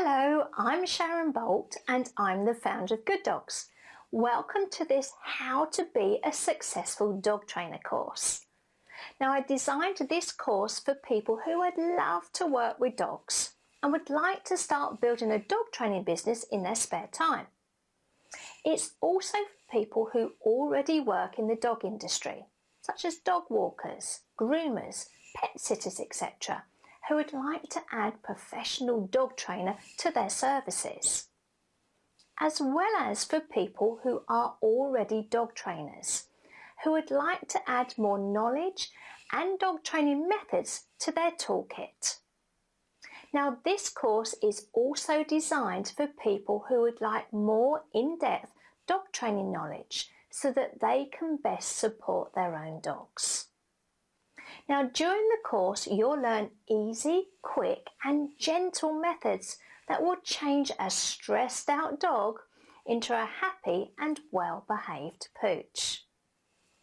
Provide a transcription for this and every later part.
Hello, I'm Sharon Bolt and I'm the founder of Good Dogs. Welcome to this How to Be a Successful Dog Trainer course. Now, I designed this course for people who would love to work with dogs and would like to start building a dog training business in their spare time. It's also for people who already work in the dog industry, such as dog walkers, groomers, pet sitters, etc., who would like to add professional dog trainer to their services, as well as for people who are already dog trainers, who would like to add more knowledge and dog training methods to their toolkit. Now, this course is also designed for people who would like more in-depth dog training knowledge so that they can best support their own dogs. Now, during the course, you'll learn easy, quick and gentle methods that will change a stressed out dog into a happy and well-behaved pooch.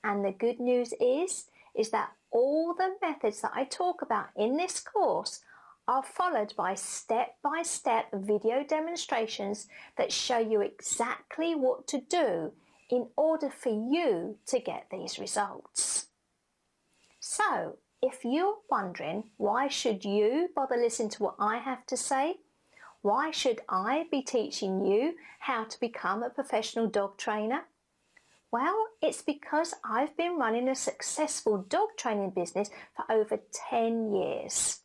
And the good news is that all the methods that I talk about in this course are followed by step-by-step video demonstrations that show you exactly what to do in order for you to get these results. So, if you're wondering why should you bother listening to what I have to say, why should I be teaching you how to become a professional dog trainer? Well, it's because I've been running a successful dog training business for over 10 years.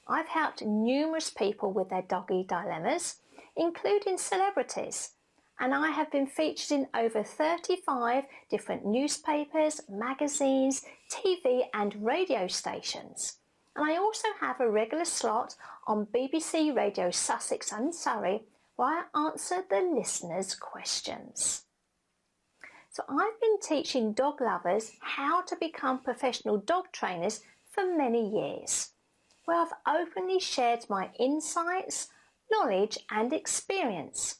I've helped numerous people with their doggy dilemmas, including celebrities, and I have been featured in over 35 different newspapers, magazines, TV and radio stations. And I also have a regular slot on BBC Radio Sussex and Surrey where I answer the listeners' questions. So I've been teaching dog lovers how to become professional dog trainers for many years, where I've openly shared my insights, knowledge and experience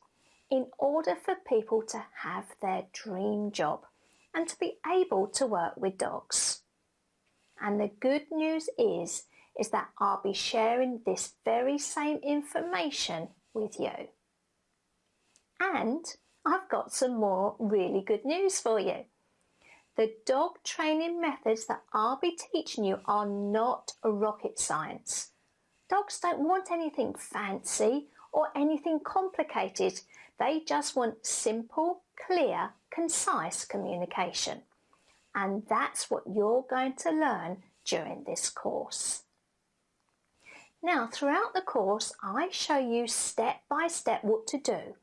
in order for people to have their dream job and to be able to work with dogs. And the good news is that I'll be sharing this very same information with you. And I've got some more really good news for you. The dog training methods that I'll be teaching you are not rocket science. Dogs don't want anything fancy or anything complicated. They just want simple, clear, concise communication. And that's what you're going to learn during this course. Now, throughout the course, I show you step by step what to do,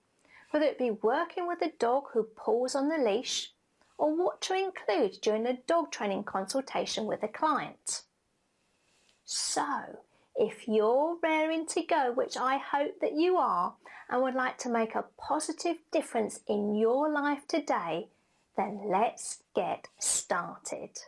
whether it be working with a dog who pulls on the leash or what to include during a dog training consultation with a client. So, if you're raring to go, which I hope that you are, and would like to make a positive difference in your life today, then let's get started.